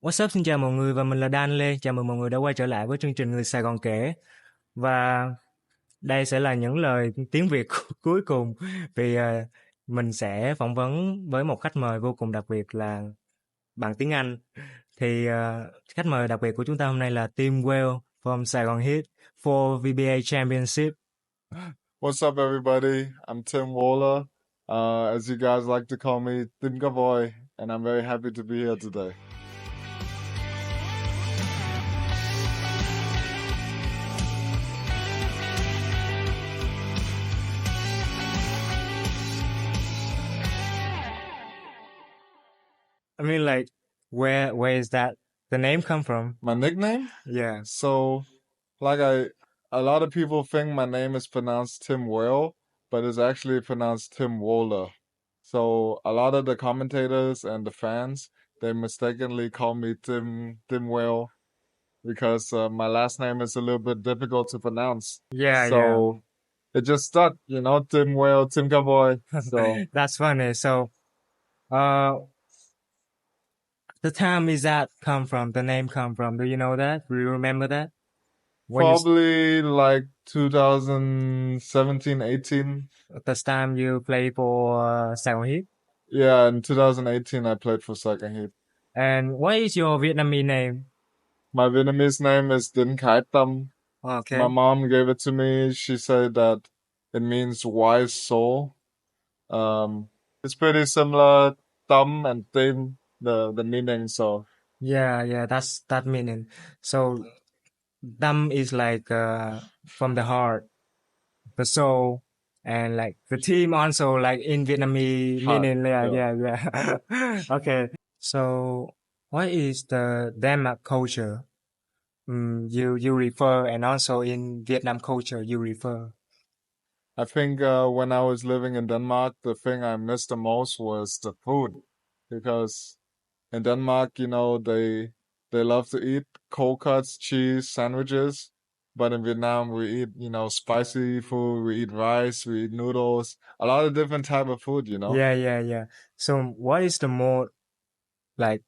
Wassup, xin chào mọi người và mình là Dan Lê. Chào mừng mọi người đã quay trở lại với chương trình Người Sài Gòn Kể. Và đây sẽ là những lời tiếng Việt cuối cùng vì mình sẽ phỏng vấn với một khách mời vô cùng đặc biệt là bằng tiếng Anh. Thì khách mời đặc biệt của chúng ta hôm nay là Tim Waale from Saigon Heat for VBA Championship. What's up, everybody? I'm Tim Waale, as you guys like to call me, Tim Boy, and I'm very happy to be here today. I mean, like, where is that the name come from? My nickname? Yeah. So, a lot of people think my name is pronounced Tim Waale, but it's actually pronounced Tim Waale. So a lot of the commentators and the fans, they mistakenly call me Tim Waale because my last name is a little bit difficult to pronounce. Yeah, So it just stuck, Tim Waale, Tim Boy. So that's funny. So, the time is that come from? The name come from? Do you know that? Do you remember that? probably like 2017, 18. This time you play for Saigon Heat. Yeah, in 2018 I played for Saigon Heat. And what is your Vietnamese name? My Vietnamese name is Dinh Khai Tâm. Okay. My mom gave it to me. She said that it means wise soul. It's pretty similar, Tâm and Tim, the meaning. So Yeah, that's that meaning. So Tâm is like from the heart, the soul, and like the team also like in Vietnamese Heart, meaning. yeah. Yeah. Okay. So what is the Denmark culture? You refer, and also in Vietnam culture you refer. I think when I was living in Denmark, the thing I missed the most was the food, because in Denmark, they love to eat cold cuts, cheese, sandwiches. But in Vietnam, we eat, spicy food. We eat rice. We eat noodles. A lot of different type of food, Yeah. So what is the more like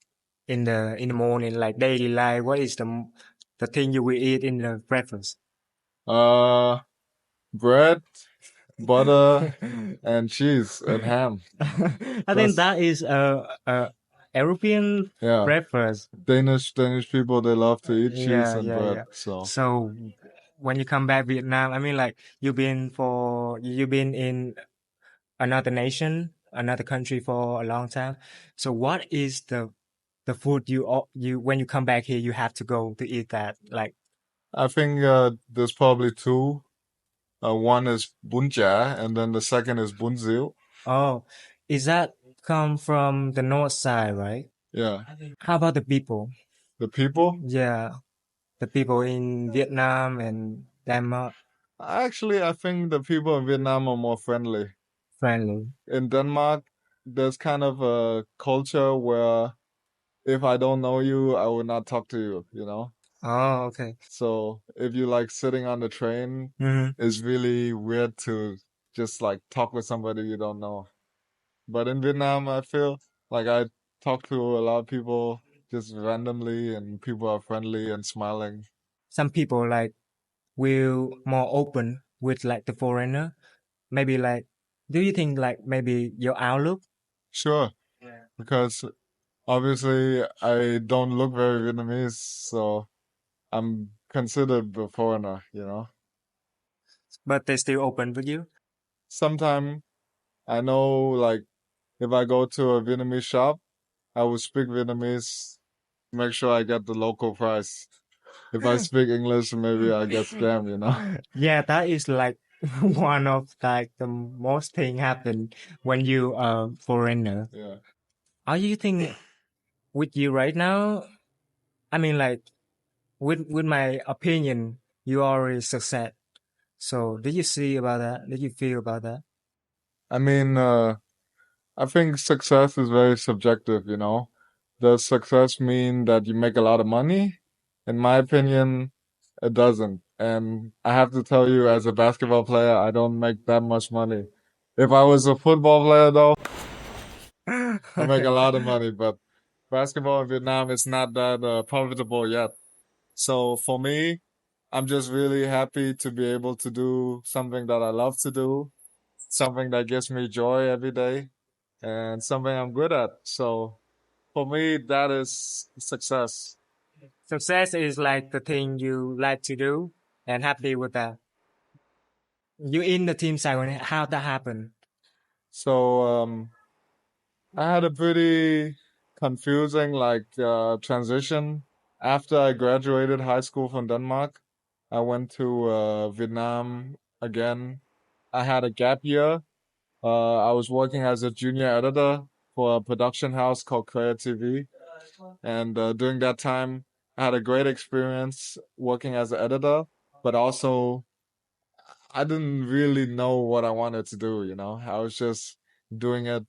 in the morning, like daily life? What is the thing you will eat in the breakfast? Bread, butter, and cheese and ham. I think that is a European breakfast. Danish people, they love to eat cheese and bread. Yeah. So when you come back Vietnam, I mean, like you've been in another nation, another country for a long time. So what is the food you when you come back here you have to go to eat that? Like, I think there's probably two. One is bún chả, and then the second is bún riêu. oh, is that come from the north side, right? Yeah. How about the people? The people? Yeah, the people in Vietnam and Denmark. Actually, I think the people in Vietnam are more friendly. Friendly. In Denmark, there's kind of a culture where if I don't know you, I will not talk to you, Oh, okay. So if you like sitting on the train, it's really weird to just like talk with somebody you don't know. But in Vietnam, I feel like I talk to a lot of people just randomly, and people are friendly and smiling. Some people like will more open with like the foreigner. Maybe like, do you think like maybe your outlook? Sure. Yeah. Because obviously I don't look very Vietnamese, so I'm considered a foreigner, But they still open with you? Sometimes I know, like, if I go to a Vietnamese shop, I will speak Vietnamese, make sure I get the local price. If I speak English, maybe I get scammed, Yeah, that is like one of like the most thing happen when you are foreigner. Yeah. Are you think with you right now? I mean, like with my opinion, you already success. So, did you see about that? Did you feel about that? I mean, I think success is very subjective, Does success mean that you make a lot of money? In my opinion, it doesn't. And I have to tell you, as a basketball player, I don't make that much money. If I was a football player, though, I make a lot of money. But basketball in Vietnam is not that profitable yet. So for me, I'm just really happy to be able to do something that I love to do, something that gives me joy every day, and something I'm good at. So for me, that is success. Success is like the thing you like to do and happy with that. You in the team Saigon, how that happened? So I had a pretty confusing transition. After I graduated high school from Denmark, I went to Vietnam again. I had a gap year. I was working as a junior editor for a production house called Creative TV. And during that time, I had a great experience working as an editor, but also I didn't really know what I wanted to do, you know. I was just doing it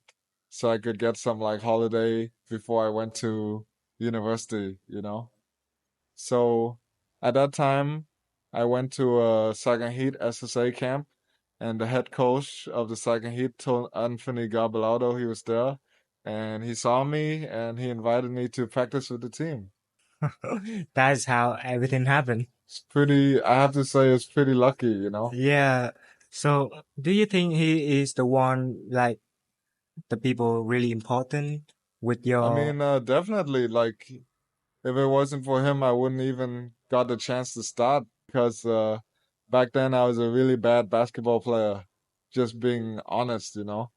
so I could get some like holiday before I went to university, you know. So at that time, I went to a Saigon Heat SSA camp, and the head coach of the Saigon Heat told Anthony Garbelaudo he was there, and he saw me and he invited me to practice with the team. That's how everything happened. It's pretty, I have to say, it's pretty lucky, you know. Yeah. So, do you think he is the one, like the people really important with I your? mean, definitely, like, if it wasn't for him, I wouldn't even got the chance to start because back then I was a really bad basketball player. Just being honest, you know.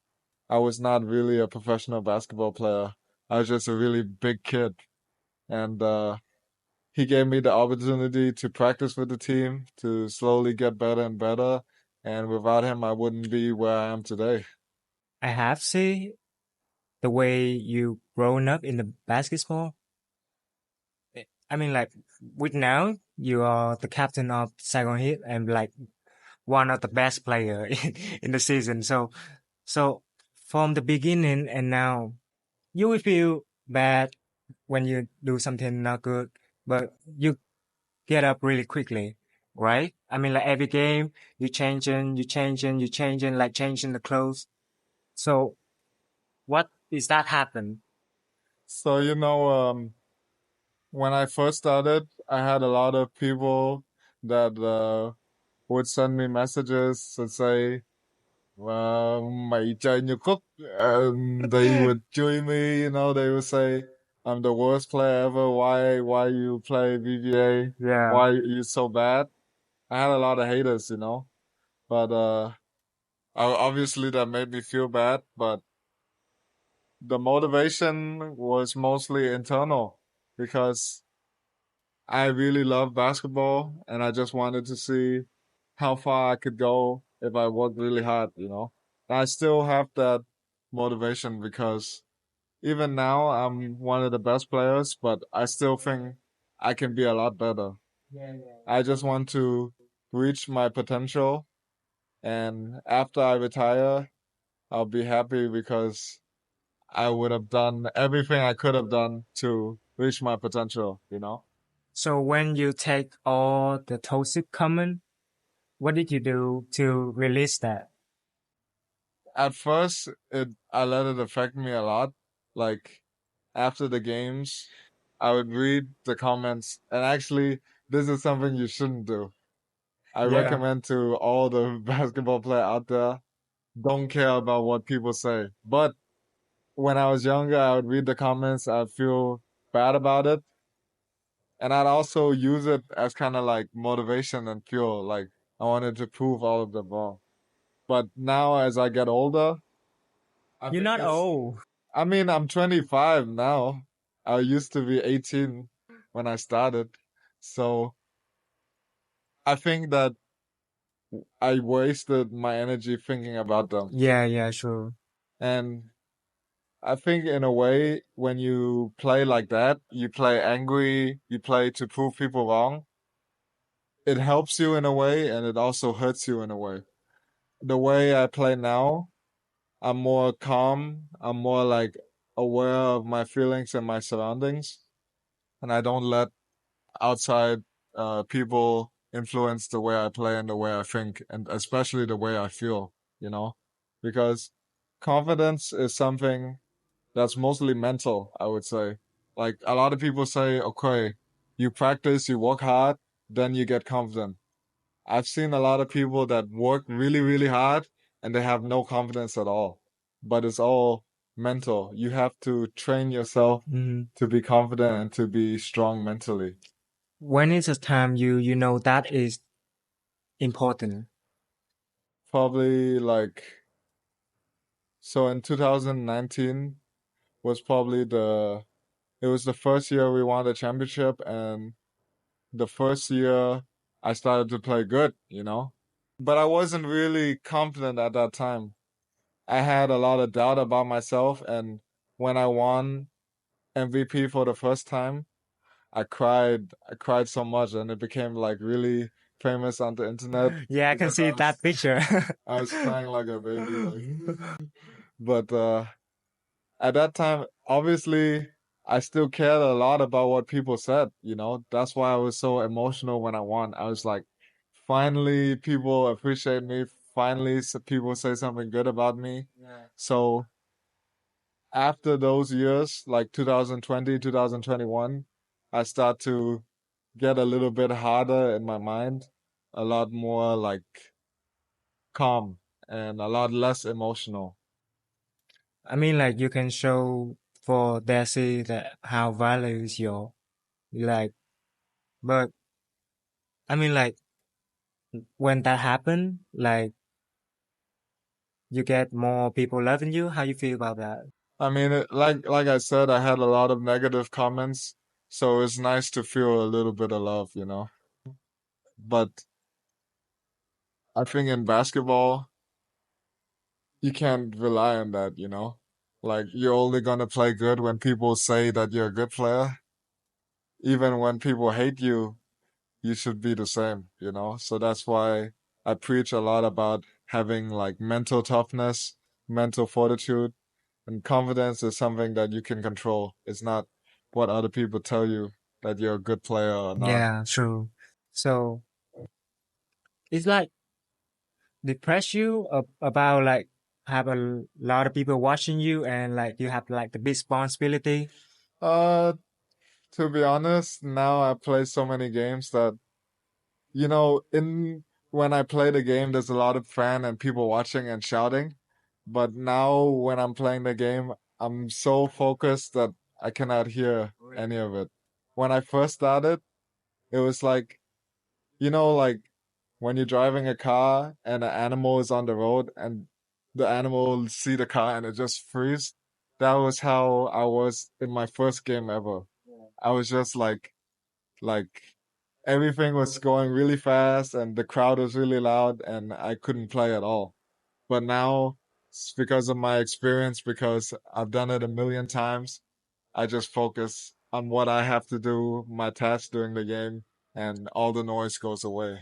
I was not really a professional basketball player. I was just a really big kid. And he gave me the opportunity to practice with the team, to slowly get better and better. And without him, I wouldn't be where I am today. I have see the way you grown up in the basketball. I mean, like with now you are the captain of Saigon Heat and like one of the best player in the season. So from the beginning and now, you will feel bad when you do something not good, but you get up really quickly, right? I mean, like every game, you changing, like changing the clothes. So what is that happen? So, you know, when I first started, I had a lot of people that would send me messages and say, mày chơi như khúc. They would chửi me, you know, they would say, I'm the worst player ever. Why you play VBA? Yeah. Why you so bad? I had a lot of haters, you know, but obviously that made me feel bad, but the motivation was mostly internal because I really love basketball and I just wanted to see how far I could go if I worked really hard, you know. I still have that motivation because even now I'm one of the best players, but I still think I can be a lot better. I just want to reach my potential, and after I retire, I'll be happy because I would have done everything I could have done to reach my potential, you know? So when you take all the toxic comment, what did you do to release that? At first, I let it affect me a lot. Like after the games, I would read the comments, and actually, this is something you shouldn't do. I Yeah. recommend to all the basketball player out there, don't care about what people say. But when I was younger, I would read the comments, I'd feel bad about it, and I'd also use it as kind of like motivation and fuel. Like I wanted to prove all of them wrong. But now, as I get older, I You're think not it's old. I mean, I'm 25 now. I used to be 18 when I started. So I think that I wasted my energy thinking about them. Yeah, yeah, sure. And I think in a way, when you play like that, you play angry, you play to prove people wrong. It helps you in a way and it also hurts you in a way. The way I play now, I'm more calm. I'm more like aware of my feelings and my surroundings. And I don't let outside people influence the way I play and the way I think, and especially the way I feel, you know, because confidence is something that's mostly mental, I would say. Like a lot of people say, okay, you practice, you work hard, then you get confident. I've seen a lot of people that work really, really hard and they have no confidence at all. But it's all mental. You have to train yourself Mhm. to be confident and to be strong mentally. When is the time you know that is important? Probably like, so in 2019 was probably it was the first year we won the championship, and the first year I started to play good, you know? But I wasn't really confident at that time. I had a lot of doubt about myself, and when I won MVP for the first time, I cried. I cried so much, and it became like really famous on the internet Yeah, I can because see that picture. I was crying like a baby. Like, but at that time, obviously, I still cared a lot about what people said. You know, that's why I was so emotional when I won. I was like, finally, people appreciate me. Finally, people say something good about me. Yeah. So after those years, like 2020, 2021, I start to get a little bit harder in my mind, a lot more like calm and a lot less emotional. I mean, like you can show for Desi that how values your like, but I mean, like when that happened, like you get more people loving you. How you feel about that? I mean, like I said, I had a lot of negative comments, so it's nice to feel a little bit of love, you know. But I think in basketball, you can't rely on that, you know. Like you're only gonna play good when people say that you're a good player. Even when people hate you, you should be the same, you know? So that's why I preach a lot about having like mental toughness, mental fortitude, and confidence is something that you can control. It's not what other people tell you that you're a good player or not. Yeah, true. So it's like depress you about like have a lot of people watching you and like you have like the big responsibility. Uh, to be honest, now I play so many games that, you know, in when I play the game, there's a lot of fan and people watching and shouting. But now when I'm playing the game, I'm so focused that I cannot hear any of it. When I first started, it was like, you know, like when you're driving a car and an animal is on the road and the animal will see the car and it just freeze. That was how I was in my first game ever. I was just like everything was going really fast and the crowd was really loud and I couldn't play at all. But now, because of my experience, because I've done it a million times, I just focus on what I have to do, my task during the game, and all the noise goes away.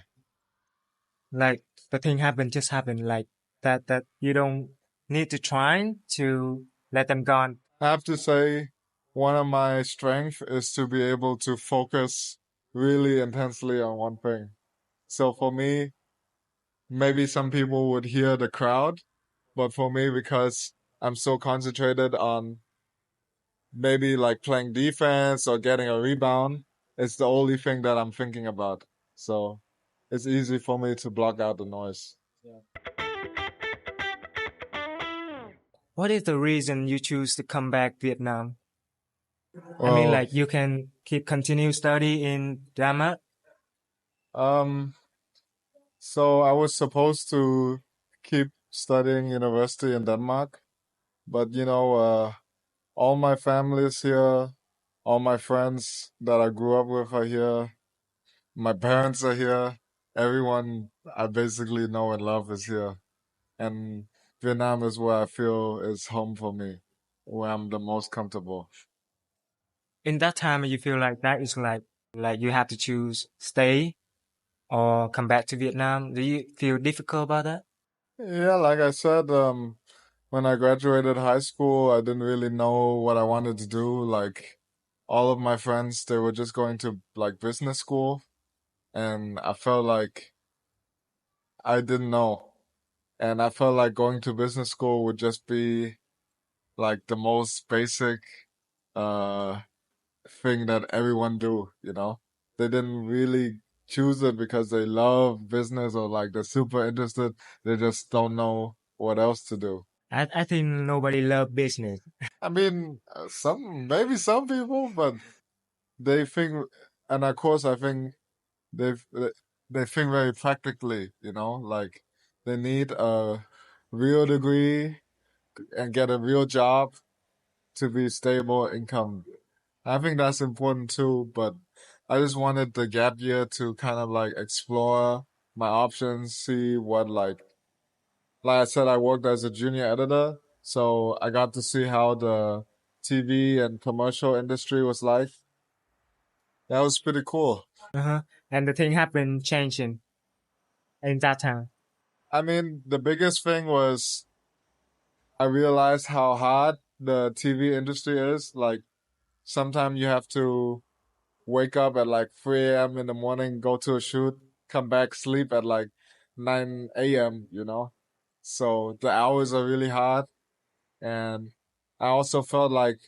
Like the thing happen just happen like that you don't need to try to let them gone. I have to say, one of my strengths is to be able to focus really intensely on one thing. So for me, maybe some people would hear the crowd, but for me, because I'm so concentrated on maybe like playing defense or getting a rebound, it's the only thing that I'm thinking about. So it's easy for me to block out the noise. What is the reason you choose to come back Vietnam? I mean, Well, like you can keep continue study in Denmark. um, so I was supposed to keep studying university in Denmark, but you know, all my family is here, all my friends that I grew up with are here, my parents are here, everyone I basically know and love is here. And Vietnam is where I feel is home for me, where I'm the most comfortable. In that time, you feel like that is like you have to choose stay or come back to Vietnam. Do you feel difficult about that? Yeah, like I said, when I graduated high school, I didn't really know what I wanted to do. Like all of my friends, they were just going to like business school, and I felt like I didn't know. And I felt like going to business school would just be like the most basic uh thing that everyone do, you know? They didn't really choose it because they love business or like they're super interested. They just don't know what else to do. I think nobody love business. I mean, maybe some people, but they think, and of course, I think they they think very practically, you know, like they need a real degree and get a real job to be stable income. I think that's important too, but I just wanted the gap year to kind of like explore my options, see what like I said, I worked as a junior editor, so I got to see how the TV and commercial industry was like. That was pretty cool. Uh-huh. And the thing happened changing in that time. I mean, the biggest thing was I realized how hard the TV industry is. Like, sometimes you have to wake up at like 3 a.m. in the morning, go to a shoot, come back, sleep at like 9 a.m., you know? So the hours are really hard. And I also felt like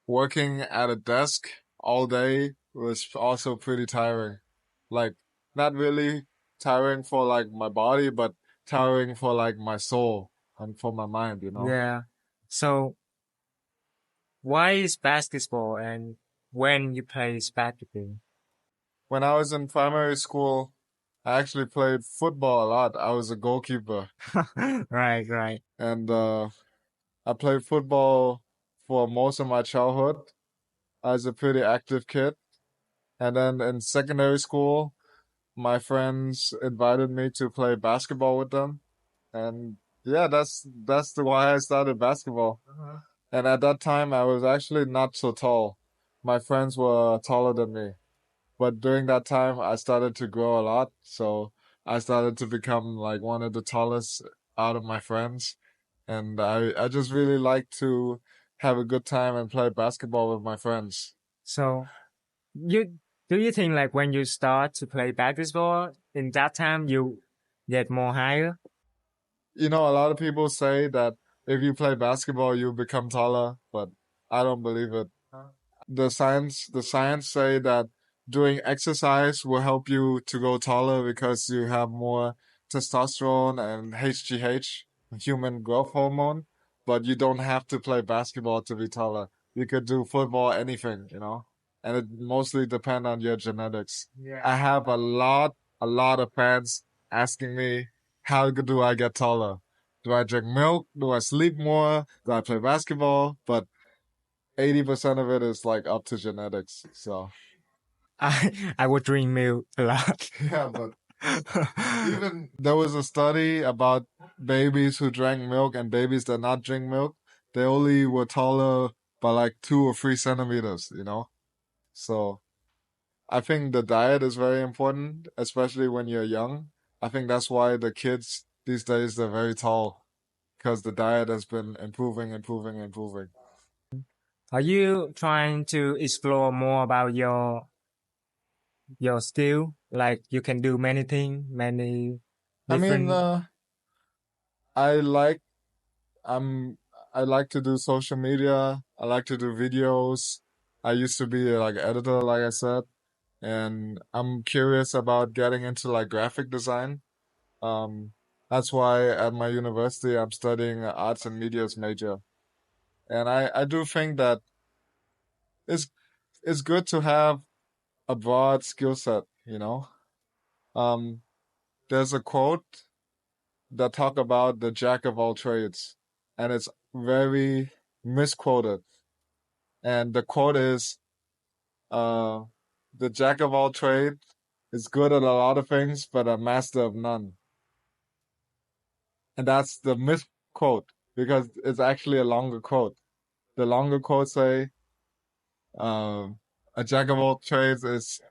working at a desk all day was also pretty tiring. Like, not really tiring for like my body, but tiring for like my soul and for my mind, you know? Yeah. So why is basketball and when you play basketball? When I was in primary school, I actually played football a lot. I was a goalkeeper. Right, right. And I played football for most of my childhood. I was a pretty active kid. And then in secondary school, my friends invited me to play basketball with them. And yeah, that's the why I started basketball. Uh-huh. And at that time, I was actually not so tall. My friends were taller than me. But during that time, I started to grow a lot. So I started to become like one of the tallest out of my friends. And I just really like to have a good time and play basketball with my friends. So you do you think like when you start to play basketball in that time you get more higher? You know, a lot of people say that if you play basketball, you become taller, but I don't believe it. The science say that doing exercise will help you to go taller because you have more testosterone and HGH, human growth hormone, but you don't have to play basketball to be taller. You could do football, anything, you know, and it mostly depend on your genetics. Yeah. I have a lot of fans asking me, how do I get taller? Do I drink milk? Do I sleep more? Do I play basketball? But 80% of it is like up to genetics. So I would drink milk a lot. yeah, but even there was a study about babies who drank milk and babies that not drink milk. They only were taller by like 2 or 3 centimeters, you know? So I think the diet is very important, especially when you're young. I think that's why the kids these days they're very tall because the diet has been improving, improving, improving. Are you trying to explore more about your skill? Like you can do many things, many I mean, different. I like I'm I like to do social media. I like to do videos. I used to be like editor, like I said, and I'm curious about getting into like graphic design. Um, that's why at my university I'm studying arts and medias major, and I do think that it's it's good to have a broad skill set. You know, um, there's a quote that talk about the jack of all trades, and it's very misquoted. And the quote is, uh, "The jack of all trade is good at a lot of things, but a master of none." And that's the misquote because it's actually a longer quote. The longer quote say, um, "A jack of all trades is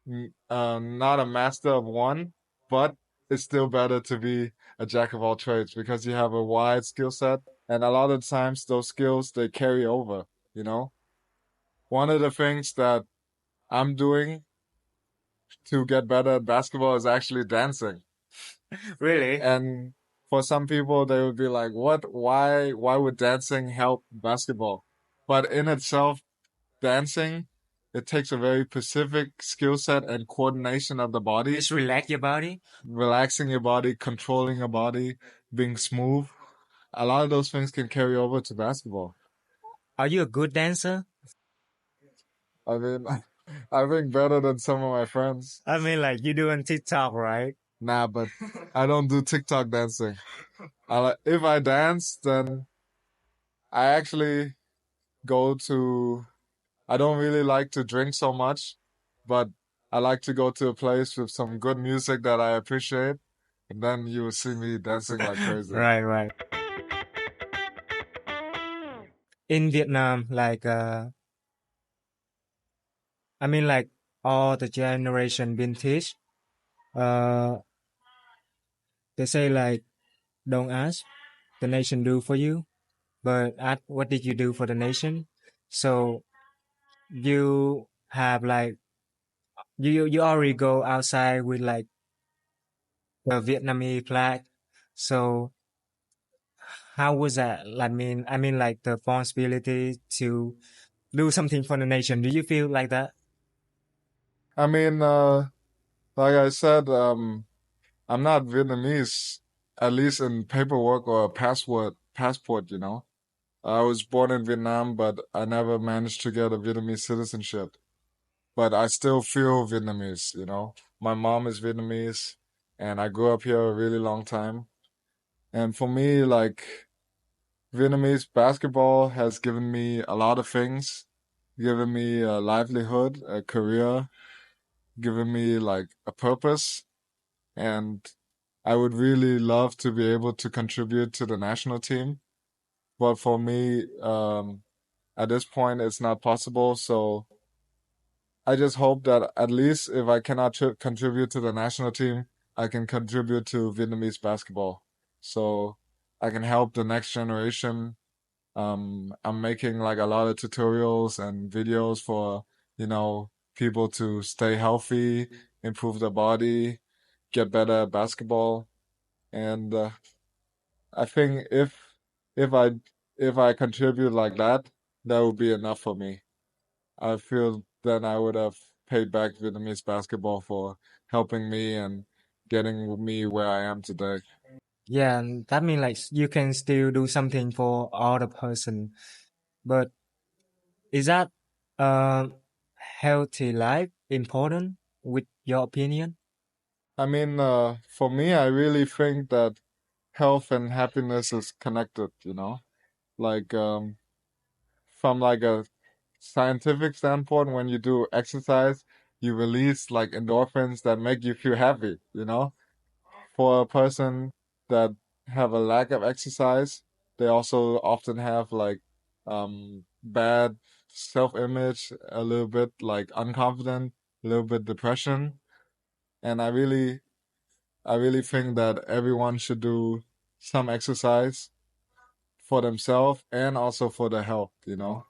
not a master of one, but it's still better to be a jack of all trades because you have a wide skill set, and a lot of times those skills they carry over. You know, one of the things that I'm doing to get better at basketball is actually dancing. Really? And for some people, they would be like, "What? Why would dancing help basketball?" But in itself, dancing it takes a very specific skill set and coordination of the body. Just relax your body. Relaxing your body, controlling your body, being smooth. A lot of those things can carry over to basketball. Are you a good dancer? I mean, I think better than some of my friends. I mean, like you do on TikTok, right? Nah, but I don't do TikTok dancing. If I dance, then I actually go to. I don't really like to drink so much, but I like to go to a place with some good music that I appreciate, and then you will see me dancing like crazy. Right. In Vietnam, like I mean, like all the generation been teach. Uh, they say like don't ask, the nation do for you, but ask what did you do for the nation. So you have like you already go outside with like the Vietnamese flag. So how was that? I mean like the responsibility to do something for the nation. Do you feel like that? I mean, like I said, I'm not Vietnamese, at least in paperwork or passport, you know. I was born in Vietnam, but I never managed to get a Vietnamese citizenship. But I still feel Vietnamese, you know. My mom is Vietnamese, and I grew up here a really long time. And for me, like, Vietnamese basketball has given me a lot of things, given me a livelihood, a career, given me like a purpose. And I would really love to be able to contribute to the national team. But for me, at this point, it's not possible. So I just hope that at least if I cannot contribute to the national team, I can contribute to Vietnamese basketball. So I can help the next generation. I'm making like a lot of tutorials and videos for, people to stay healthy, improve their body, get better at basketball. And I think if I if I contribute like that, that would be enough for me. I feel then I would have paid back Vietnamese basketball for helping me and getting me where I am today. Yeah, and that means like you can still do something for other person. But is that uh healthy life important with your opinion? I mean, for me, I really think that health and happiness is connected, you know? Like, from like a scientific standpoint, when you do exercise, you release like endorphins that make you feel happy, you know? For a person that have a lack of exercise, they also often have like bad self-image, a little bit like unconfident, a little bit depression. And I really think that everyone should do some exercise for themselves and also for their health, you know?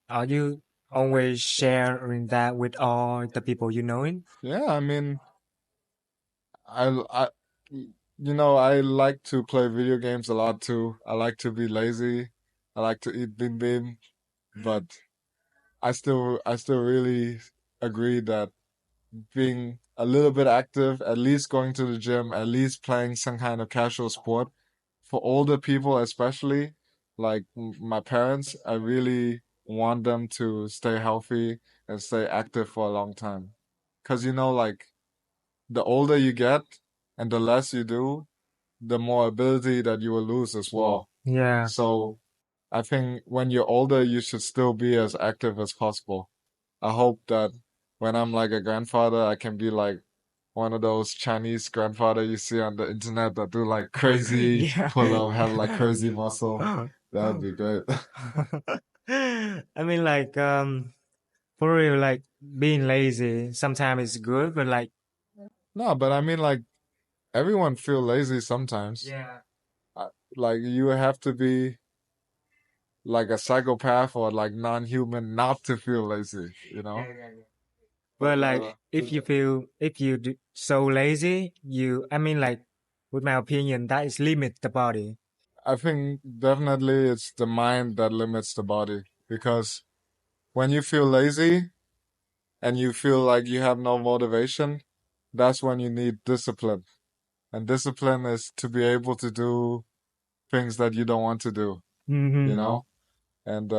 Are you always sharing that with all the people you know in? Yeah, I mean, I I like to play video games a lot too. I like to be lazy. I like to eat bim bim, but I still really agree that being a little bit active, at least going to the gym, at least playing some kind of casual sport, for older people especially, like my parents, I really want them to stay healthy and stay active for a long time. 'Cause like the older you get and the less you do, the more ability that you will lose as well. Yeah. So I think when you're older, you should still be as active as possible. I hope that when I'm like a grandfather, I can be like one of those Chinese grandfather you see on the internet that do like crazy Yeah. pull up, have like crazy muscle. That would be great. I mean like for real like being lazy sometimes it's good but like No, but I mean like everyone feel lazy sometimes. yeah. Like you have to be like a psychopath or like non-human not to feel lazy, you know? Yeah. But But like if you do so lazy, I mean like with my opinion that is limit the body. I think definitely it's the mind that limits the body because when you feel lazy, and you feel like you have no motivation, that's when you need discipline. And discipline is to be able to do things that you don't want to do, you know? And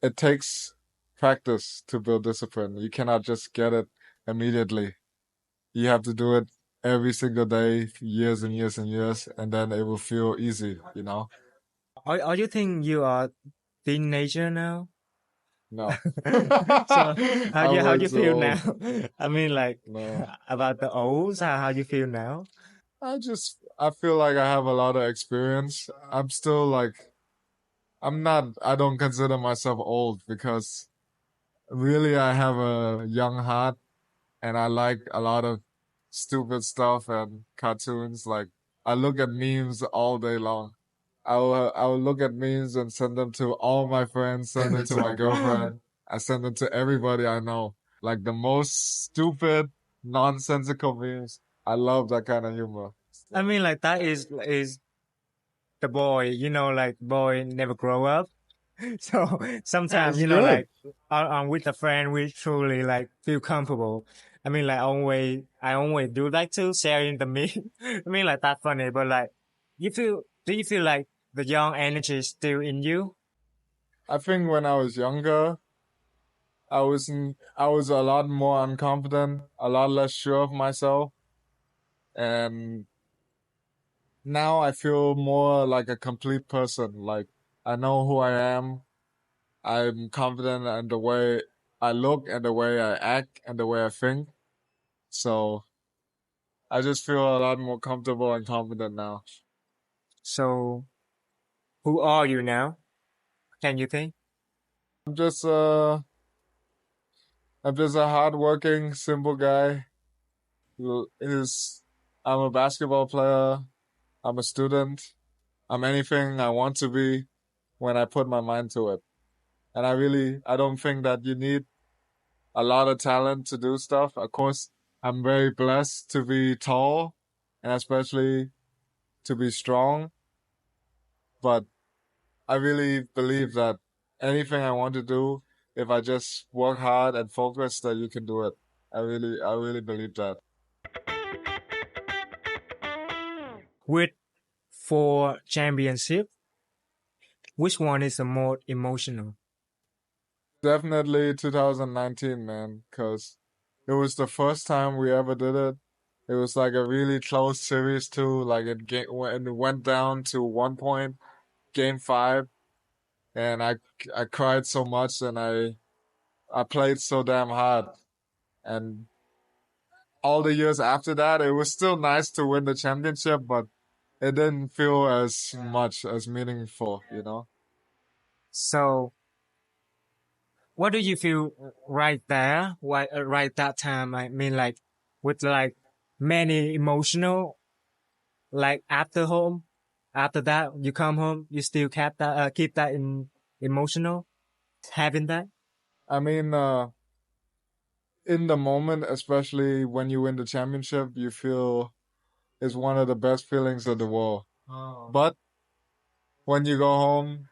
it takes practice to build discipline. You cannot just get it immediately. You have to do it every single day, years and years and years, and then it will feel easy, you know? Are you think you are teenager now? No. So I'm how way you too feel old. now? I mean, like No. about the olds. How you feel now? I feel like I have a lot of experience. I'm still like, I don't consider myself old because really I have a young heart and I like a lot of stupid stuff and cartoons. Like, I look at memes all day long. I will look at memes and send them to all my friends, send them to my girlfriend. I send them to everybody I know. Like the most stupid, nonsensical memes. I love that kind of humor. I mean, like that is the boy. You know, like boy never grow up. So sometimes, It's you know, good. like with a friend, we truly like feel comfortable. I mean, like I always do that too, sharing the meme. I mean, like that's funny, but like, do you feel like the young energy is still in you? I think when I was younger, I was a lot more unconfident, a lot less sure of myself, and now I feel more like a complete person. Like I know who I am. I'm confident in the way I look and the way I act and the way I think. So I just feel a lot more comfortable and confident now. So, who are you now? Can you think? I'm just uh I'm just a hardworking, simple guy. Is I'm a basketball player. I'm a student. I'm anything I want to be when I put my mind to it. And I don't think that you need a lot of talent to do stuff. Of course, I'm very blessed to be tall and especially to be strong. But I really believe that anything I want to do, if I just work hard and focus, that you can do it. I really believe that. With four championship, which one is the more emotional? Definitely 2019, man, because it was the first time we ever did it. It was like a really close series too. Like when it went down to 1 point, game 5, and I cried so much and I played so damn hard. And all the years after that, it was still nice to win the championship, but it didn't feel as much as meaningful, you know? So, what do you feel right there? Why right that time? I mean, like with like many emotional, like after that you come home, you still keep that in emotional, having that. I mean, in the moment, especially when you win the championship, you feel it's one of the best feelings of the world. Oh. But when you go home,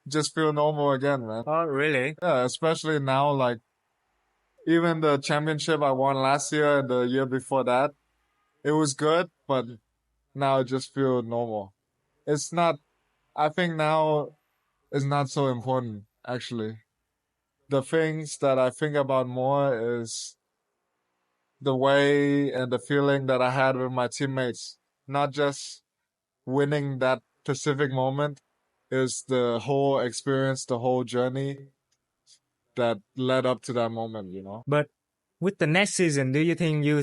just feel normal again, man. Oh, really? Yeah, especially now, like even the championship I won last year and the year before that, it was good, but now it just feels normal. It's not, I think now is not so important, actually. The things that I think about more is the way and the feeling that I had with my teammates, not just winning that specific moment, is the whole experience, the whole journey that led up to that moment, you know? But with the next season, do you think you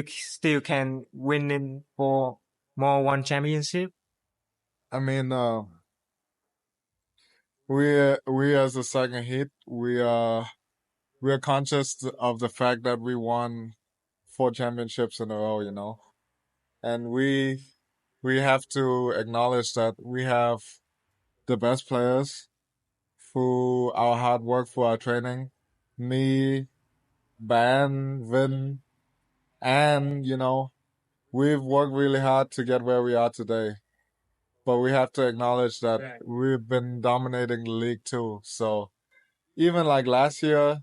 still can win in for more one championship? I mean, we as the Saigon Heat, we are conscious of the fact that we won 4 championships in a row, you know, and we have to acknowledge that we have the best players through our hard work, for our training. Me, Ban, Vin, and we've worked really hard to get where we are today. But we have to acknowledge that we've been dominating the league too. So even like last year,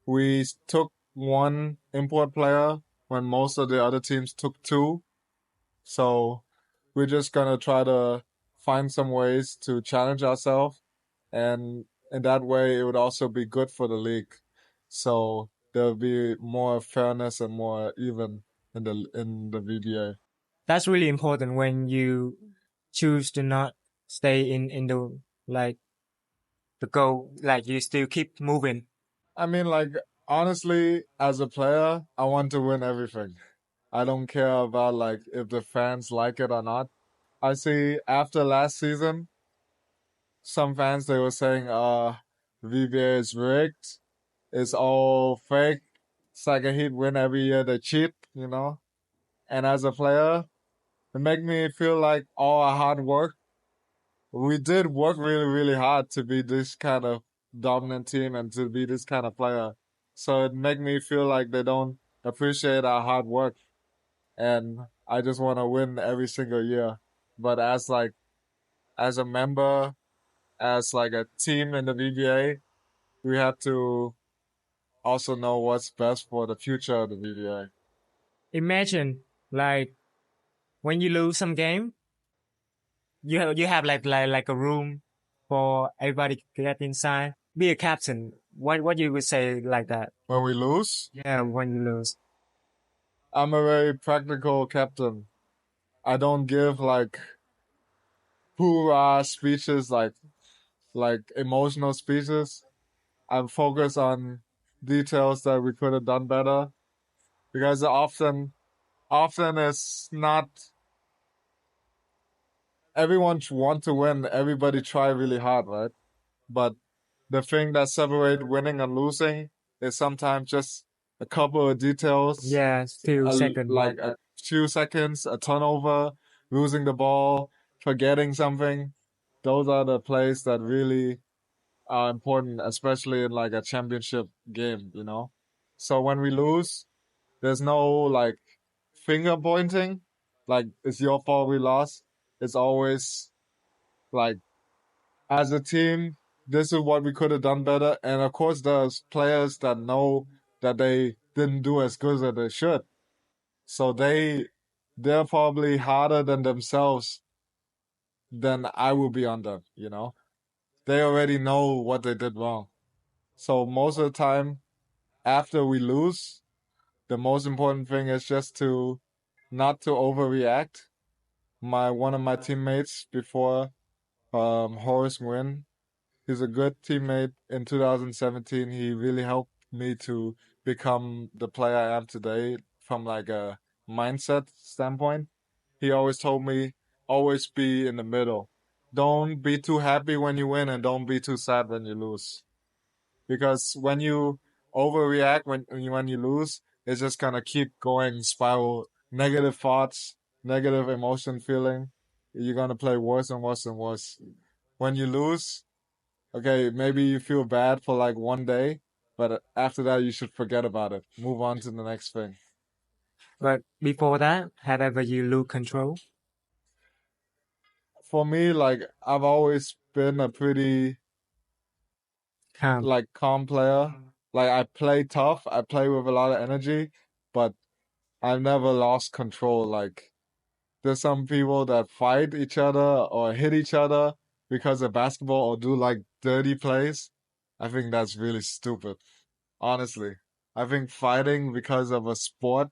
we took one import player when most of the other teams took two. So we're just gonna try to find some ways to challenge ourselves, and in that way, it would also be good for the league. So there'll be more fairness and more even in the VBA. That's really important when you choose to not stay in the like the goal, like you still keep moving. I mean, like, honestly, as a player, I want to win everything. I don't care about like if the fans like it or not. I see after last season, some fans they were saying VBA is rigged, it's all fake. Saigon Heat win every year, they cheat. And as a player, it make me feel like all our hard work. We did work really, really hard to be this kind of dominant team and to be this kind of player. So it make me feel like they don't appreciate our hard work. And I just want to win every single year. But as a member, as like a team in the VBA, we have to also know what's best for the future of the VBA. Imagine like when you lose some game, you have like a room for everybody to get inside. Be a captain. What you would say like that? When we lose, Yeah, when you lose. I'm a very practical captain. I don't give like hoorah speeches, like emotional speeches. I'm focused on details that we could have done better, because often it's not everyone want to win. Everybody try really hard, right? But the thing that separates winning and losing is sometimes just a couple of details, Yeah, few seconds. like a few seconds, a turnover, losing the ball, forgetting something. Those are the plays that really are important, especially in like a championship game. So when we lose, there's no like finger pointing, like it's your fault we lost. It's always like, as a team, this is what we could have done better. And of course, there's players that know that they didn't do as good as they should. So they're probably harder than themselves than I will be on them. They already know what they did wrong. So most of the time, after we lose, the most important thing is just to not to overreact. One of my teammates before, Horace Nguyen, he's a good teammate. In 2017, he really helped me to become the player I am today from like a mindset standpoint. He always told me, always be in the middle. Don't be too happy when you win and don't be too sad when you lose. Because when you overreact when you lose, it's just gonna keep going spiral. Negative thoughts, negative emotion feeling. You're gonna play worse and worse and worse. When you lose, okay, maybe you feel bad for like one day, but after that you should forget about it. Move on to the next thing. But before that, have ever you lose control? For me, like, I've always been a pretty Calm. like calm player. Like, I play tough, I play with a lot of energy, but I've never lost control. Like, there's some people that fight each other or hit each other because of basketball or do like dirty plays. I think that's really stupid. Honestly, I think fighting because of a sport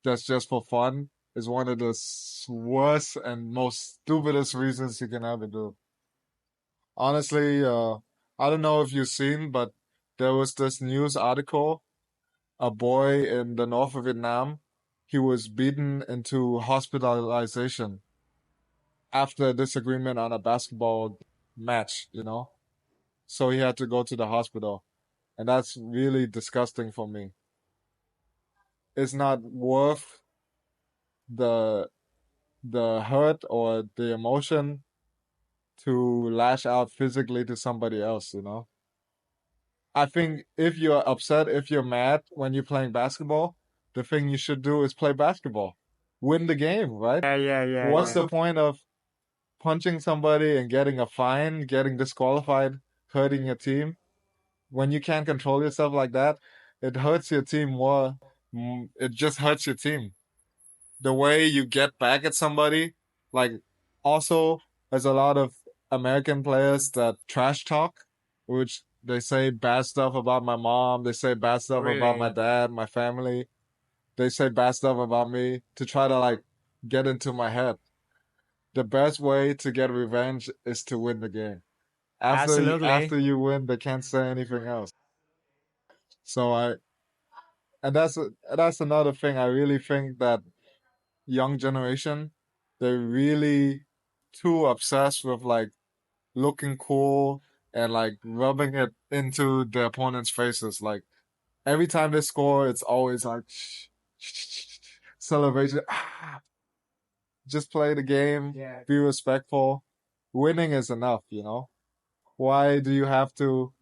that's just for fun is one of the worst and most stupidest reasons you can ever do. Honestly, I don't know if you've seen, but there was this news article. A boy in the north of Vietnam, he was beaten into hospitalization after a disagreement on a basketball match. So he had to go to the hospital. And that's really disgusting for me. It's not worth the hurt or the emotion to lash out physically to somebody else. I think if you're upset, if you're mad when you're playing basketball, the thing you should do is play basketball. Win the game, right? Yeah. What's the point of punching somebody and getting a fine, getting disqualified, hurting your team? When you can't control yourself like that, it hurts your team more. It just hurts your team. The way you get back at somebody, like, also, there's a lot of American players that trash talk, which they say bad stuff about my mom, they say bad stuff about my Really? dad, my family. They say bad stuff about me to try to like get into my head. The best way to get revenge is to win the game. After Absolutely. you win, they can't say anything else. So and that's another thing. I really think that young generation, they're really too obsessed with like looking cool and like rubbing it into the opponent's faces. Like every time they score, it's always like celebration. Just play the game, Yeah. be respectful. Winning is enough, you know? Why do you have to?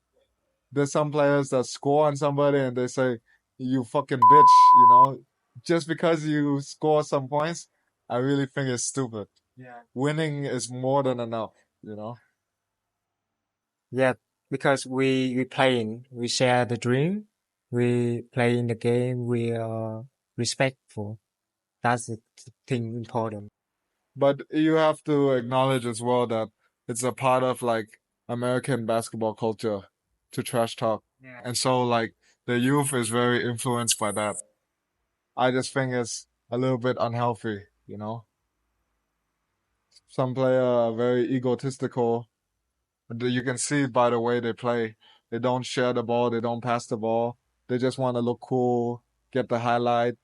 There's some players that score on somebody and they say, you fucking bitch, you know? Just because you score some points, I really think it's stupid. Yeah. Winning is more than enough, you know? Yeah, because we playing, we share the dream, we play in the game, we are respectful. That's the thing important. But you have to acknowledge as well that it's a part of like American basketball culture to trash talk. Yeah. And so like the youth is very influenced by that. I just think it's a little bit unhealthy, you know? Some players are very egotistical. You can see it by the way they play. They don't share the ball, they don't pass the ball. They just want to look cool, get the highlight.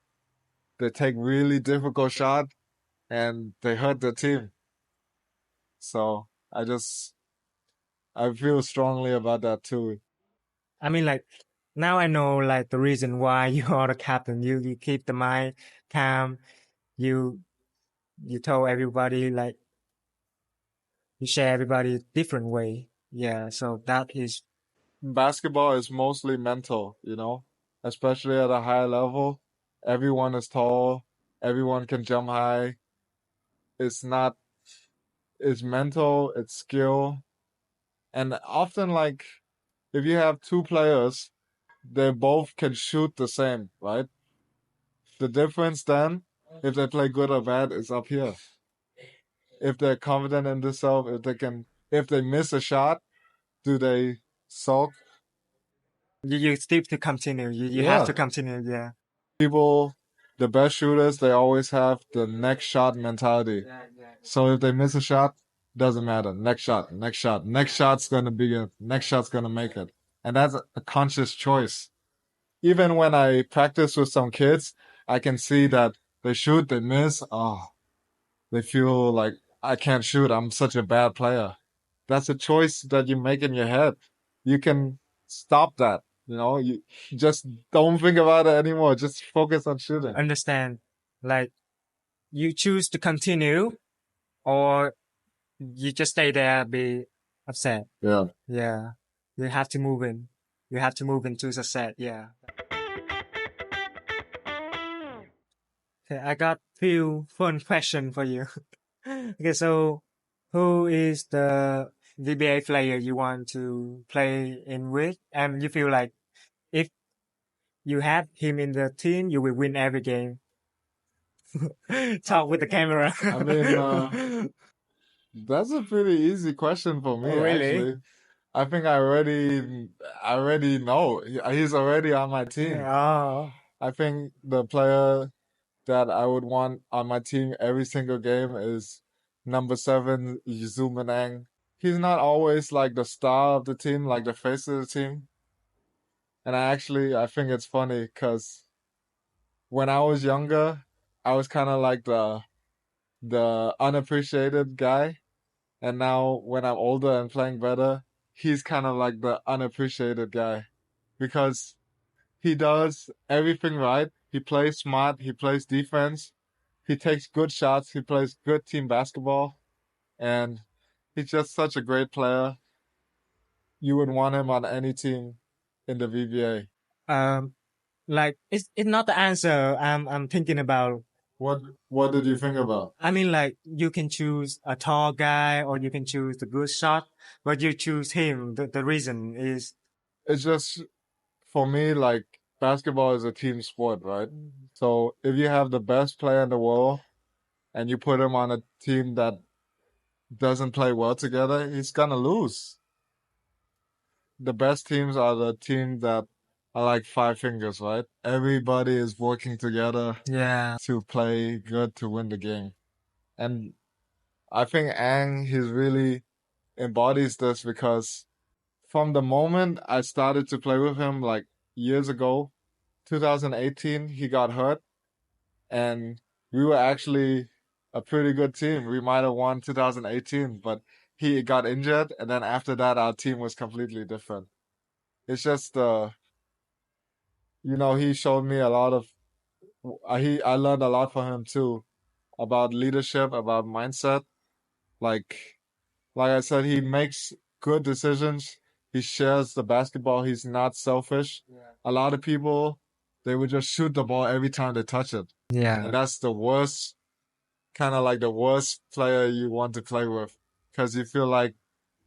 They take really difficult shot and they hurt the team. So I feel strongly about that too. I mean, like, now I know, like, the reason why you are the captain. You keep the mind calm. You, you tell everybody, like, you share everybody different way. Yeah, so that is, Basketball is mostly mental, you know, especially at a high level. Everyone is tall, everyone can jump high. It's not, it's mental, it's skill. And often, like, if you have two players, they both can shoot the same, right? The difference then, if they play good or bad, is up here. If they're confident in themselves, if they miss a shot, do they sulk? you still to continue. You have Yeah. to continue, yeah. People, the best shooters, they always have the next shot mentality. Yeah. So if they miss a shot, doesn't matter. Next shot, next shot. Next shot's gonna be it. Next shot's gonna make it. And that's a conscious choice. Even when I practice with some kids, I can see that they shoot, they miss. Oh, they feel like I can't shoot. I'm such a bad player. That's a choice that you make in your head. You can stop that. You know, you just don't think about it anymore. Just focus on shooting. Understand. Like, you choose to continue or you just stay there, be upset. Yeah. Yeah. You have to move in. You have to move into success. Yeah. Okay, I got few fun question for you. Okay, so who is the VBA player you want to play in with? And you feel like if you have him in the team, you will win every game. Talk with the camera. I mean, that's a pretty easy question for me, Oh, really? actually. I think I already know. He's already on my team. Oh, I think the player that I would want on my team every single game is number 7, Mang. He's not always like the star of the team, like the face of the team. And I think it's funny because when I was younger, I was kind of like the unappreciated guy. And now when I'm older and playing better, he's kind of like the unappreciated guy because he does everything right. He plays smart. He plays defense. He takes good shots. He plays good team basketball. And he's just such a great player. You would want him on any team in the VBA. um, like it's not the answer I'm thinking about. What did you think about? I mean, like you can choose a tall guy or you can choose the good shot, but you choose him. The reason is It's just for me like basketball is a team sport, right? So if you have the best player in the world and you put him on a team that doesn't play well together, he's gonna lose. The best teams are the teams that are like five fingers, right? Everybody is working together Yeah. to play good to win the game. And I think Ang, he's really embodies this because from the moment I started to play with him, like years ago, 2018, he got hurt, and we were actually a pretty good team. We might have won 2018, but he got injured, and then after that, our team was completely different. It's just, he showed me a lot of, I learned a lot from him too about leadership, about mindset. Like, like I said, he makes good decisions. He shares the basketball. He's not selfish. A lot of people, they would just shoot the ball every time they touch it. Yeah. And that's the worst, kind of like the worst player you want to play with because you feel like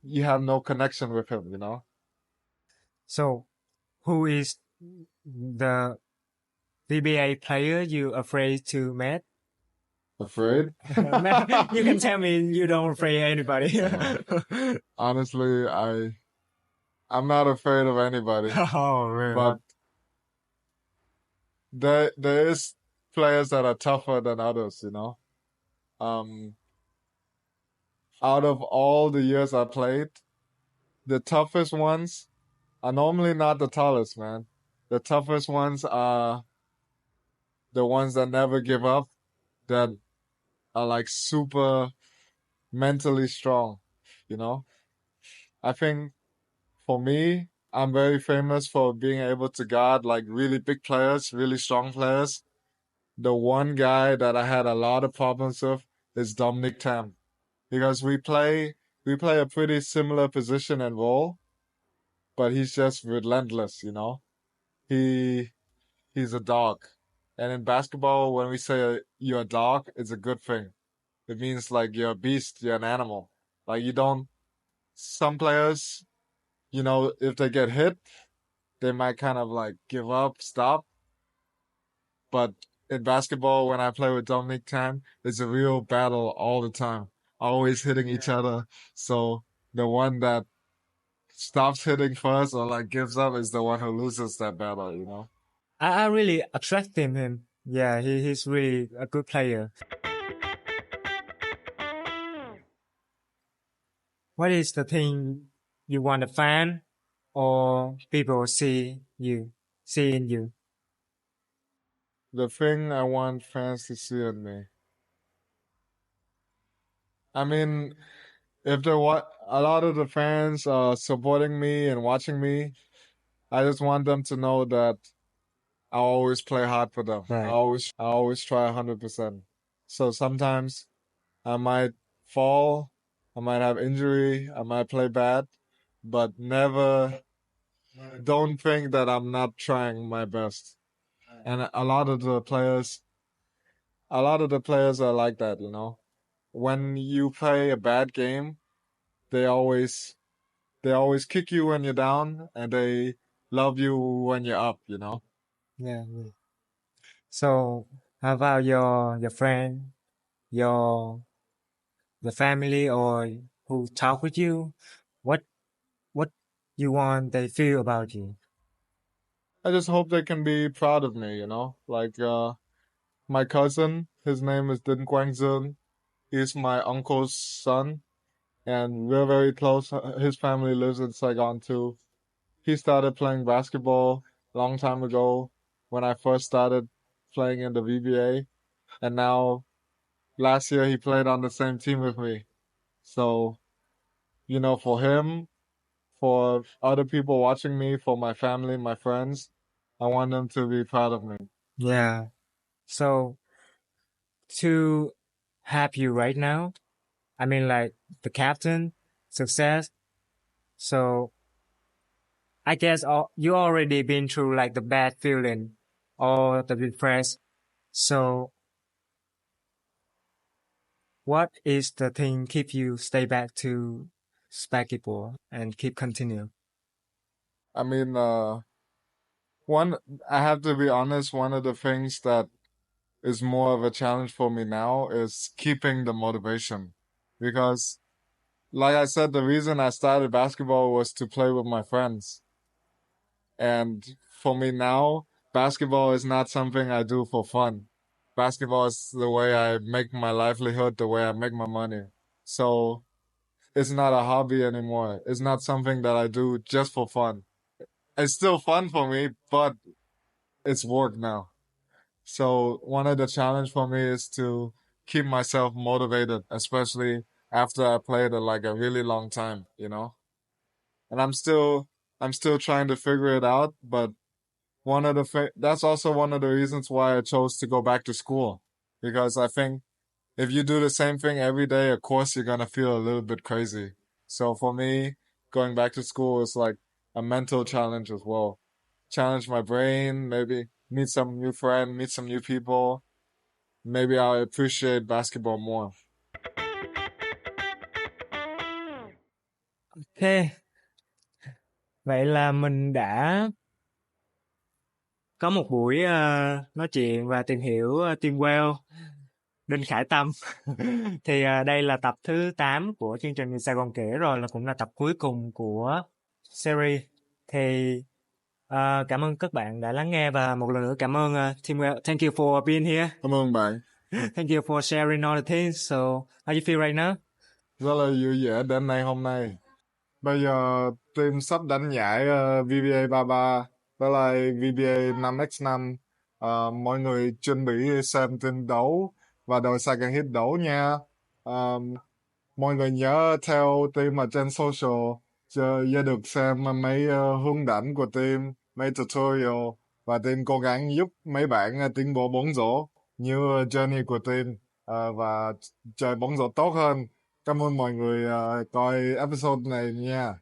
you have no connection with him, you know? So, who is the VBA player you afraid to meet? Afraid? You can tell me you don't afraid anybody. Honestly, I'm not afraid of anybody, Oh, really? but there is players that are tougher than others, you know? Um, out of all the years I played, the toughest ones are normally not the tallest, man. The toughest ones are the ones that never give up, that are like super mentally strong, you know? I think for me, I'm very famous for being able to guard like really big players, really strong players. The one guy that I had a lot of problems with is Dominic Tam because we play a pretty similar position and role, but he's just relentless, you know? He he's a dog. And in basketball, when we say you're a dog, it's a good thing. It means like you're a beast, you're an animal. Like you don't, some players, if they get hit, they might kind of like give up, stop. But in basketball, when I play with Dominic Tan, it's a real battle all the time, always hitting each other. So the one that stops hitting first or like gives up is the one who loses that battle, you know? I really attracted him. Yeah, he's really a good player. What is the thing you want a fan or people see in you? The thing I want fans to see in me. I mean, if a lot of the fans are supporting me and watching me, I just want them to know that I always play hard for them. Right. I always try 100%. So sometimes I might fall, I might have injury, I might play bad, but never, don't think that I'm not trying my best. And a lot of the players are like that, you know. When you play a bad game, they always they always kick you when you're down and they love you when you're up, you know. Yeah. Yeah. So how about your friend, your the family or who talk with you? What what you want they feel about you? I just hope they can be proud of me, you know. Like my cousin, his name is Din Quang Zun. He's my uncle's son, and we're very close. His family lives in Saigon too. He started playing basketball a long time ago when I first started playing in the VBA, and now last year he played on the same team with me. So, for him, for other people watching me, for my family, my friends, I want them to be proud of me. Yeah. So to have you right now, I mean like the captain, success. So I guess you already been through like the bad feeling or the depressed. So what is the thing keep you stay back to basketball and keep continue? I mean, one, I have to be honest, one of the things that is more of a challenge for me now is keeping the motivation. Because, like I said, the reason I started basketball was to play with my friends. And for me now, basketball is not something I do for fun. Basketball is the way I make my livelihood, the way I make my money. So it's not a hobby anymore. It's not something that I do just for fun. It's still fun for me, but it's work now. So one of the challenge for me is to keep myself motivated, especially after I played like a really long time, you know? And I'm still trying to figure it out, but that's also one of the reasons why I chose to go back to school, because I think if you do the same thing every day, of course you're gonna feel a little bit crazy. So for me, going back to school is like a mental challenge as well. Challenge my brain, maybe meet some new friends, meet some new people. Maybe I'll appreciate basketball more. Ok, vậy là mình đã có một buổi nói chuyện và tìm hiểu Tim Waale, Đinh Khải Tâm. Thì đây là tập thứ 8 của chương trình Người Sài Gòn Kể rồi, là cũng là tập cuối cùng của series. Thì cảm ơn các bạn đã lắng nghe, và một lần nữa cảm ơn Tim Waale. Thank you for being here. Cảm ơn bạn. Thank you for sharing all the things. So, how you feel right now? Rất là vui vẻ đến đây hôm nay. Bây giờ team sắp đánh giải VBA 33 với lại VBA 5x5. Mọi người chuẩn bị xem team đấu và đội Saigon Heat đấu nha. Mọi người nhớ theo team ở trên social để được xem mấy hướng dẫn của team, mấy tutorial, và team cố gắng giúp mấy bạn tiến bộ bóng rổ như journey của team và chơi bóng rổ tốt hơn. Cảm ơn mọi người coi episode này nha.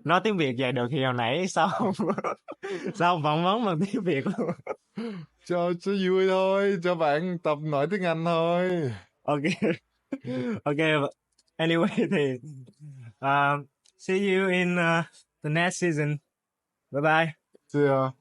Nói tiếng Việt vậy được thì hồi nãy sao không, sao không phỏng vấn bằng tiếng Việt luôn? Cho vui thôi, cho bạn tập nói tiếng Anh thôi. Ok. Ok, anyway thì see you in the next season. Bye bye. See ya.